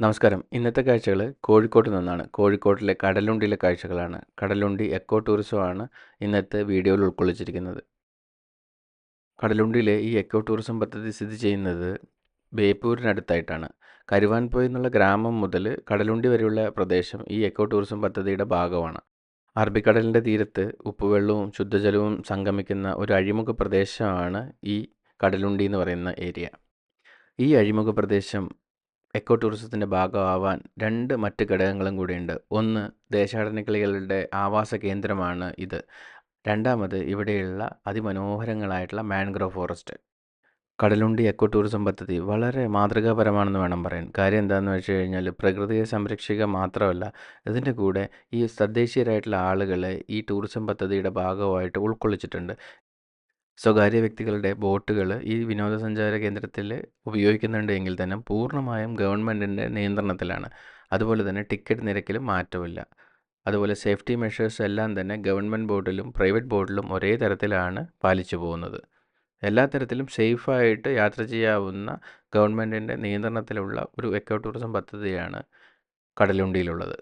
നമസ്കാരം. ഇന്നത്തെ കാഴ്ചകൾ കോഴിക്കോട്ട് നിന്നാണ്. കോഴിക്കോട്ടിലെ കടലുണ്ടിയിലെ കാഴ്ചകളാണ്. കടലുണ്ടി എക്കോ ടൂറിസമാണ് ഇന്നത്തെ വീഡിയോയിൽ ഉൾക്കൊള്ളിച്ചിരിക്കുന്നത്. കടലുണ്ടിയിലെ ഈ എക്കോ ടൂറിസം പദ്ധതി സ്ഥിതി ചെയ്യുന്നത് ബേപ്പൂരിനടുത്തായിട്ടാണ്. കരുവാൻപൊയിൽ എന്നുള്ള ഗ്രാമം മുതൽ കടലുണ്ടി വരെയുള്ള പ്രദേശം ഈ എക്കോ ടൂറിസം പദ്ധതിയുടെ ഭാഗമാണ്. അറബിക്കടലിൻ്റെ തീരത്ത് ഉപ്പുവെള്ളവും ശുദ്ധജലവും സംഗമിക്കുന്ന ഒരു അഴിമുഖ പ്രദേശമാണ് ഈ കടലുണ്ടി എന്ന് പറയുന്ന ഏരിയ. ഈ അഴിമുഖ പ്രദേശം എക്കോ ടൂറിസത്തിൻ്റെ ഭാഗമാവാൻ രണ്ട് മറ്റ് ഘടകങ്ങളും കൂടിയുണ്ട്. ഒന്ന്, ദേശാടനക്കിളികളുടെ ആവാസ കേന്ദ്രമാണ് ഇത്. രണ്ടാമത്, ഇവിടെയുള്ള അതിമനോഹരങ്ങളായിട്ടുള്ള mangrove forest. Kadalundi eco tourism പദ്ധതി വളരെ മാതൃകാപരമാണെന്ന് വേണം പറയാൻ. കാര്യം എന്താണെന്ന് വെച്ച് കഴിഞ്ഞാൽ, പ്രകൃതിയെ സംരക്ഷിക്കുക മാത്രമല്ല, ഇതിൻ്റെ കൂടെ ഈ തദ്ദേശീയരായിട്ടുള്ള ആളുകളെ ഈ ടൂറിസം പദ്ധതിയുടെ ഭാഗമായിട്ട് ഉൾക്കൊള്ളിച്ചിട്ടുണ്ട്. സ്വകാര്യ വ്യക്തികളുടെ ബോട്ടുകൾ ഈ വിനോദസഞ്ചാര കേന്ദ്രത്തിൽ ഉപയോഗിക്കുന്നുണ്ട് എങ്കിൽ തന്നെ പൂർണ്ണമായും ഗവൺമെൻറ്റിൻ്റെ നിയന്ത്രണത്തിലാണ്. അതുപോലെ തന്നെ ടിക്കറ്റ് നിരക്കിലും മാറ്റമില്ല. അതുപോലെ സേഫ്റ്റി മെഷേഴ്സ് എല്ലാം തന്നെ ഗവൺമെൻറ് ബോട്ടിലും പ്രൈവറ്റ് ബോട്ടിലും ഒരേ തരത്തിലാണ് പാലിച്ചു പോകുന്നത്. എല്ലാ തരത്തിലും സേഫായിട്ട് യാത്ര ചെയ്യാവുന്ന ഗവൺമെൻറ്റിൻ്റെ നിയന്ത്രണത്തിലുള്ള ഒരു എക്കോ ടൂറിസം പദ്ധതിയാണ് കടലുണ്ടിയിലുള്ളത്.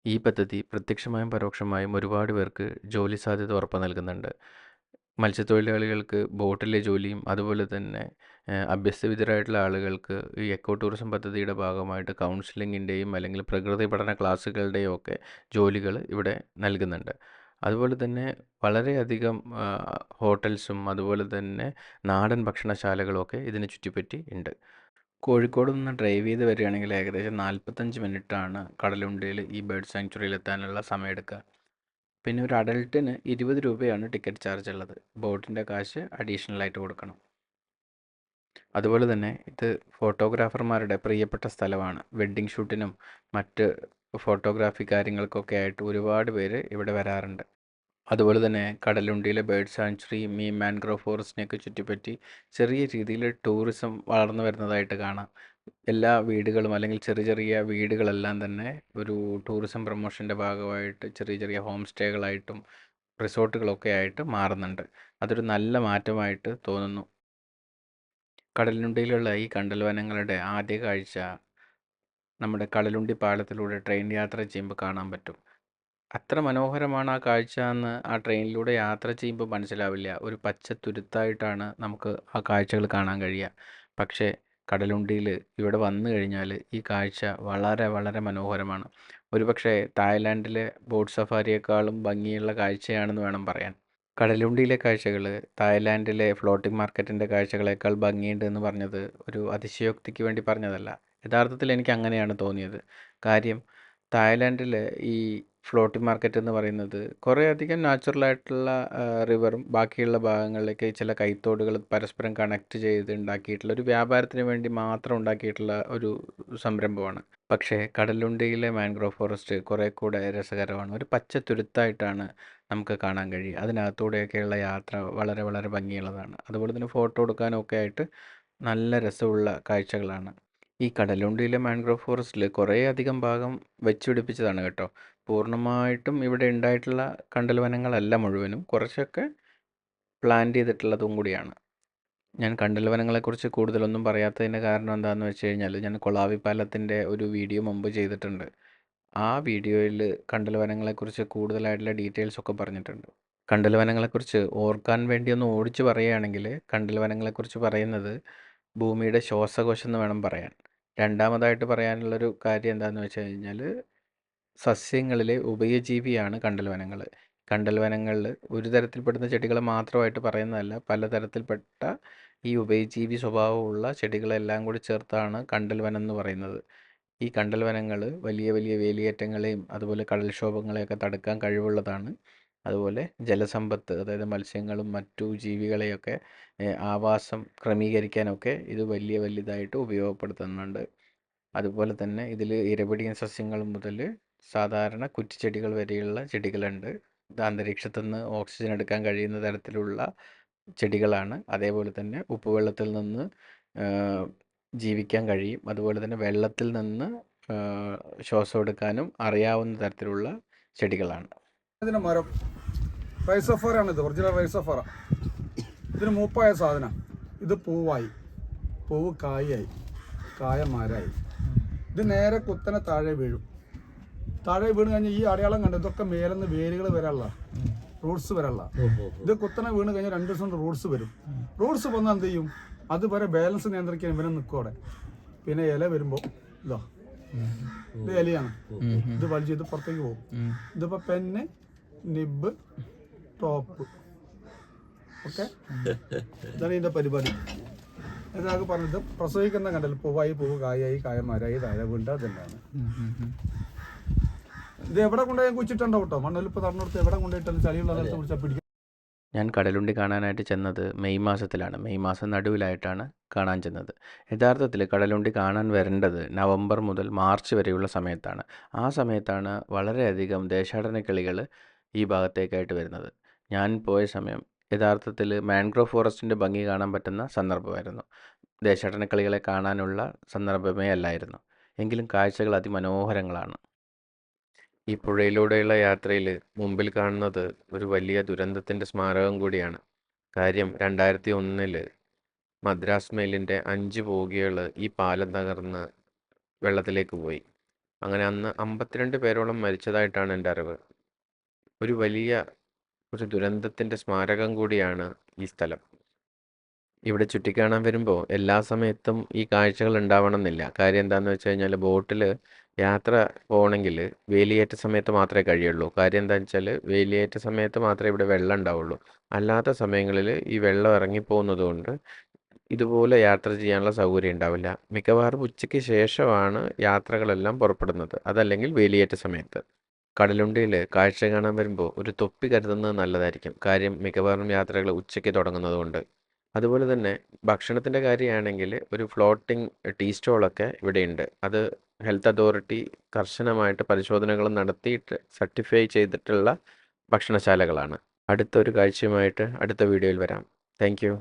ഈ പദ്ധതി പ്രത്യക്ഷമായും പരോക്ഷമായും ഒരുപാട് പേർക്ക് ജോലി സാധ്യത ഉറപ്പ് നൽകുന്നുണ്ട്. മത്സ്യത്തൊഴിലാളികൾക്ക് ബോട്ടിലെ ജോലിയും അതുപോലെ തന്നെ അഭ്യസ്തവിദ്യരായിട്ടുള്ള ആളുകൾക്ക് ഈ എക്കോ ടൂറിസം പദ്ധതിയുടെ ഭാഗമായിട്ട് കൗൺസിലിങ്ങിൻ്റെയും അല്ലെങ്കിൽ പ്രകൃതി പഠന ക്ലാസ്സുകളുടെയും ഒക്കെ ജോലികൾ ഇവിടെ നൽകുന്നുണ്ട്. അതുപോലെ തന്നെ വളരെയധികം ഹോട്ടൽസും അതുപോലെ തന്നെ നാടൻ ഭക്ഷണശാലകളും ഒക്കെ ഇതിനെ ചുറ്റിപ്പറ്റി ഉണ്ട്. കോഴിക്കോട് നിന്ന് ഡ്രൈവ് ചെയ്ത് വരികയാണെങ്കിൽ ഏകദേശം 45 മിനിറ്റാണ് കടലുണ്ടിയിൽ ഈ ബേർഡ് സാങ്ച്വറിയിൽ എത്താനുള്ള സമയമെടുക്കുക. പിന്നെ ഒരു അഡൾട്ടിന് 20 രൂപയാണ് ടിക്കറ്റ് ചാർജ് ഉള്ളത്. ബോട്ടിൻ്റെ കാശ് അഡീഷണൽ ആയിട്ട് കൊടുക്കണം. അതുപോലെ തന്നെ ഇത് ഫോട്ടോഗ്രാഫർമാരുടെ പ്രിയപ്പെട്ട സ്ഥലമാണ്. വെഡ്ഡിങ് ഷൂട്ടിനും മറ്റ് ഫോട്ടോഗ്രാഫി കാര്യങ്ങൾക്കൊക്കെ ആയിട്ട് ഒരുപാട് പേര് ഇവിടെ വരാറുണ്ട്. അതുപോലെ തന്നെ കടലുണ്ടിയിലെ ബേർഡ് സാങ്ച്വറിയും ഈ മാൻഗ്രോവ് ഫോറസ്റ്റിനെയൊക്കെ ചുറ്റിപ്പറ്റി ചെറിയ രീതിയിൽ ടൂറിസം വളർന്നു വരുന്നതായിട്ട് കാണാം. എല്ലാ വീടുകളും അല്ലെങ്കിൽ ചെറിയ ചെറിയ വീടുകളെല്ലാം തന്നെ ഒരു ടൂറിസം പ്രൊമോഷൻ്റെ ഭാഗമായിട്ട് ചെറിയ ചെറിയ ഹോം സ്റ്റേകളായിട്ടും റിസോർട്ടുകളൊക്കെ ആയിട്ട് മാറുന്നുണ്ട്. അതൊരു നല്ല മാറ്റമായിട്ട് തോന്നുന്നു. കടലുണ്ടിയിലുള്ള ഈ കണ്ടൽ വനങ്ങളുടെ ആദ്യ കാഴ്ച നമ്മുടെ കടലുണ്ടി പാലത്തിലൂടെ ട്രെയിൻ യാത്ര ചെയ്യുമ്പോൾ കാണാൻ പറ്റും. അത്ര മനോഹരമാണ് ആ കാഴ്ച എന്ന് ആ ട്രെയിനിലൂടെ യാത്ര ചെയ്യുമ്പോൾ മനസ്സിലാവില്ല. ഒരു പച്ച തുരുത്തായിട്ടാണ് നമുക്ക് ആ കാഴ്ചകൾ കാണാൻ കഴിയുക. പക്ഷേ കടലുണ്ടിയിൽ ഇവിടെ വന്നു കഴിഞ്ഞാൽ ഈ കാഴ്ച വളരെ വളരെ മനോഹരമാണ്. ഒരുപക്ഷെ തായ്ലാൻഡിലെ ബോട്ട് സഫാരിയേക്കാളും ഭംഗിയുള്ള കാഴ്ചയാണെന്ന് വേണം പറയാൻ. കടലുണ്ടിയിലെ കാഴ്ചകൾ തായ്ലാൻഡിലെ ഫ്ലോട്ടിംഗ് മാർക്കറ്റിൻ്റെ കാഴ്ചകളേക്കാൾ ഭംഗിയുണ്ട് എന്ന് പറഞ്ഞത് ഒരു അതിശയോക്തിക്ക് വേണ്ടി പറഞ്ഞതല്ല. യഥാർത്ഥത്തിൽ എനിക്ക് അങ്ങനെയാണ് തോന്നിയത്. കാര്യം തായ്ലാൻഡിലെ ഈ ഫ്ലോട്ടിംഗ് മാർക്കറ്റ് എന്ന് പറയുന്നത് കുറേയധികം നാച്ചുറലായിട്ടുള്ള റിവറും ബാക്കിയുള്ള ഭാഗങ്ങളിലേക്ക് ചില കൈത്തോടുകൾ പരസ്പരം കണക്ട് ചെയ്ത് ഉണ്ടാക്കിയിട്ടുള്ള ഒരു വ്യാപാരത്തിന് വേണ്ടി മാത്രം ഉണ്ടാക്കിയിട്ടുള്ള ഒരു സംരംഭമാണ്. പക്ഷേ കടലുണ്ടിയിലെ മാൻഗ്രോവ് ഫോറസ്റ്റ് കുറേ കൂടെ രസകരമാണ്. ഒരു പച്ച തുരുത്തായിട്ടാണ് നമുക്ക് കാണാൻ കഴിയും. അതിനകത്തൂടെയൊക്കെയുള്ള യാത്ര വളരെ വളരെ ഭംഗിയുള്ളതാണ്. അതുപോലെ തന്നെ ഫോട്ടോ എടുക്കാനൊക്കെ ആയിട്ട് നല്ല രസമുള്ള കാഴ്ചകളാണ്. ഈ കടലുണ്ടിയിലെ മാൻഗ്രോവ് ഫോറസ്റ്റിൽ കുറേ അധികം ഭാഗം വെച്ചുപിടിപ്പിച്ചതാണ് കേട്ടോ. പൂർണ്ണമായിട്ടും ഇവിടെ ഉണ്ടായിട്ടുള്ള കണ്ടൽ വനങ്ങളല്ല മുഴുവനും, കുറച്ചൊക്കെ പ്ലാൻ ചെയ്തിട്ടുള്ളതും കൂടിയാണ്. ഞാൻ കണ്ടൽ വനങ്ങളെക്കുറിച്ച് കൂടുതലൊന്നും പറയാത്തതിൻ്റെ കാരണം എന്താണെന്ന് വെച്ച് കഴിഞ്ഞാൽ, ഞാൻ കൊളാവി പാലത്തിൻ്റെ ഒരു വീഡിയോ മുമ്പ് ചെയ്തിട്ടുണ്ട്. ആ വീഡിയോയിൽ കണ്ടൽ വനങ്ങളെക്കുറിച്ച് കൂടുതലായിട്ടുള്ള ഡീറ്റെയിൽസ് ഒക്കെ പറഞ്ഞിട്ടുണ്ട്. കണ്ടൽ വനങ്ങളെക്കുറിച്ച് ഓർക്കാൻ വേണ്ടി ഒന്ന് ഓടിച്ച് പറയുകയാണെങ്കിൽ, കണ്ടൽ വനങ്ങളെക്കുറിച്ച് പറയുന്നത് ഭൂമിയുടെ ശ്വാസകോശം എന്ന് വേണം പറയാൻ. രണ്ടാമതായിട്ട് പറയാനുള്ളൊരു കാര്യം എന്താണെന്ന് വെച്ച് കഴിഞ്ഞാൽ, സസ്യങ്ങളിലെ ഉഭയജീവിയാണ് കണ്ടൽ വനങ്ങൾ. കണ്ടൽ വനങ്ങളിൽ ഒരു തരത്തിൽപ്പെടുന്ന ചെടികൾ മാത്രമായിട്ട് പറയുന്നതല്ല, പലതരത്തിൽപ്പെട്ട ഈ ഉഭയജീവി സ്വഭാവമുള്ള ചെടികളെല്ലാം കൂടി ചേർത്താണ് കണ്ടൽ വനം എന്ന് പറയുന്നത്. ഈ കണ്ടൽ വനങ്ങൾ വലിയ വലിയ വേലിയേറ്റങ്ങളെയും അതുപോലെ കടൽക്ഷോഭങ്ങളെയൊക്കെ തടുക്കാൻ കഴിവുള്ളതാണ്. അതുപോലെ ജലസമ്പത്ത്, അതായത് മത്സ്യങ്ങളും മറ്റു ജീവികളെയൊക്കെ ആവാസം ക്രമീകരിക്കാനൊക്കെ ഇത് വലിയ വലുതായിട്ട് ഉപയോഗപ്പെടുത്തുന്നുണ്ട്. അതുപോലെ തന്നെ ഇതിൽ ഇരപിടിയൻ സസ്യങ്ങൾ മുതൽ സാധാരണ കുറ്റിച്ചെടികൾ വരെയുള്ള ചെടികളുണ്ട്. ഇത് അന്തരീക്ഷത്തിൽ നിന്ന് ഓക്സിജൻ എടുക്കാൻ കഴിയുന്ന തരത്തിലുള്ള ചെടികളാണ്. അതേപോലെ തന്നെ ഉപ്പുവെള്ളത്തിൽ നിന്ന് ജീവിക്കാൻ കഴിയും. അതുപോലെ തന്നെ വെള്ളത്തിൽ നിന്ന് ശ്വാസം എടുക്കാനും അറിയാവുന്ന തരത്തിലുള്ള ചെടികളാണ്. ഇതിന് മരം റൈസോഫോറാണ്. ഇത് ഒറിജിനൽ റൈസോഫോറ. ഇതിന് മൂപ്പായ സാധനം. ഇത് പൂവായി, പൂവ് കായായി, കായ മരമായി. ഇത് നേരെ കുത്തനെ താഴെ വീഴും. താഴെ വീണ് കഴിഞ്ഞാൽ ഈ അടയാളം കണ്ട് ഇതൊക്കെ മേലെന്ന് വേരുകൾ വരാനുള്ള റൂട്ട്സ് വരാനുള്ള. ഇത് കുത്തനെ വീണ് കഴിഞ്ഞാൽ 2 ദിവസം കൊണ്ട് റൂട്ട്സ് വരും. റൂട്ട്സ് വന്നാൽ എന്ത് ചെയ്യും? അതുവരെ ബാലൻസ് നിയന്ത്രിക്കാൻ ഇവനെ നിൽക്കും അവിടെ. പിന്നെ ഇല വരുമ്പോൾ ഇതോ ഇത് ഇലയാണ്, ഇത് വലിച്ച് ഇത് പുറത്തേക്ക് പോകും. ഇതിപ്പോൾ പെന്ന്, നിബ്, ടോപ്പ്. ഓക്കെ, ഇതാണ് ഇതിൻ്റെ പരിപാടി. ഇതൊക്കെ പറഞ്ഞത് പ്രസവിക്കുന്ന കണ്ടല്ലോ, പൂവായി പൂവ്, കായായി കായന്മാരായി താഴെ വീണ്ട തന്നെയാണ്. ഇത് എവിടെ കൊണ്ടുപോയി കുച്ചിട്ടുണ്ടോ കേട്ടോ, മണ്ണൊലിപ്പ് തറന്നെടുത്ത് എവിടെ കൊണ്ടുപോയിട്ടാലും ചളിയുള്ള സ്ഥലത്ത് പിടിച്ചാൽ പിടിക്കും. ഞാൻ കടലുണ്ടി കാണാനായിട്ട് ചെന്നത് മെയ് മാസത്തിലാണ്. മെയ് മാസം നടുവിലായിട്ടാണ് കാണാൻ ചെന്നത്. യഥാർത്ഥത്തിൽ കടലുണ്ടി കാണാൻ വരേണ്ടത് നവംബർ മുതൽ മാർച്ച് വരെയുള്ള സമയത്താണ്. ആ സമയത്താണ് വളരെയധികം ദേശാടന കിളികൾ ഈ ഭാഗത്തേക്കായിട്ട് വരുന്നത്. ഞാൻ പോയ സമയം യഥാർത്ഥത്തിൽ മാൻഗ്രോവ് ഫോറസ്റ്റിൻ്റെ ഭംഗി കാണാൻ പറ്റുന്ന സന്ദർഭമായിരുന്നു. ദേശാടന കിളികളെ കാണാനുള്ള സന്ദർഭമേ അല്ലായിരുന്നു. എങ്കിലും കാഴ്ചകൾ അതിമനോഹരങ്ങളാണ്. ഈ പുഴയിലൂടെയുള്ള യാത്രയിൽ മുമ്പിൽ കാണുന്നത് ഒരു വലിയ ദുരന്തത്തിൻ്റെ സ്മാരകം കൂടിയാണ്. കാര്യം 2001 മദ്രാസ് മെയിലിൻ്റെ 5 ബോഗികൾ ഈ പാലം തകർന്ന് വെള്ളത്തിലേക്ക് പോയി. അങ്ങനെ അന്ന് 52 പേരോളം മരിച്ചതായിട്ടാണ് എൻ്റെ അറിവ്. ഒരു വലിയ ദുരന്തത്തിൻ്റെ സ്മാരകം കൂടിയാണ് ഈ സ്ഥലം. ഇവിടെ ചുറ്റിക്കാണാൻ വരുമ്പോൾ എല്ലാ സമയത്തും ഈ കാഴ്ചകൾ ഉണ്ടാവണമെന്നില്ല. കാര്യം എന്താണെന്ന് വെച്ച് കഴിഞ്ഞാൽ ബോട്ടിൽ യാത്ര പോകണമെങ്കിൽ വേലിയേറ്റ സമയത്ത് മാത്രമേ കഴിയുള്ളൂ. കാര്യം എന്താണെന്ന് വെച്ചാൽ വേലിയേറ്റ സമയത്ത് മാത്രമേ ഇവിടെ വെള്ളം ഉണ്ടാവുള്ളൂ. അല്ലാത്ത സമയങ്ങളിൽ ഈ വെള്ളം ഇറങ്ങിപ്പോകുന്നത് കൊണ്ട് ഇതുപോലെ യാത്ര ചെയ്യാനുള്ള സൗകര്യം ഉണ്ടാവില്ല. മിക്കവാറും ഉച്ചയ്ക്ക് ശേഷമാണ് യാത്രകളെല്ലാം പുറപ്പെടുന്നത്, അതല്ലെങ്കിൽ വേലിയേറ്റ സമയത്ത്. കടലുണ്ടിയിൽ കാഴ്ച കാണാൻ വരുമ്പോൾ ഒരു തൊപ്പി കരുതുന്നത് നല്ലതായിരിക്കും. കാര്യം മിക്കവാറും യാത്രകൾ ഉച്ചയ്ക്ക് തുടങ്ങുന്നത് കൊണ്ട്. അതുപോലെ തന്നെ ഭക്ഷണത്തിൻ്റെ കാര്യമാണെങ്കിൽ ഒരു ഫ്ലോട്ടിംഗ് ടീ സ്റ്റോളൊക്കെ ഇവിടെയുണ്ട്. അത് ഹെൽത്ത് അതോറിറ്റി കർശനമായിട്ട് പരിശോധനകൾ നടത്തിയിട്ട് സർട്ടിഫൈ ചെയ്തിട്ടുള്ള ഭക്ഷണശാലകളാണ്. അടുത്തൊരു കാഴ്ചയുമായിട്ട് അടുത്ത വീഡിയോയിൽ വരാം. Thank you.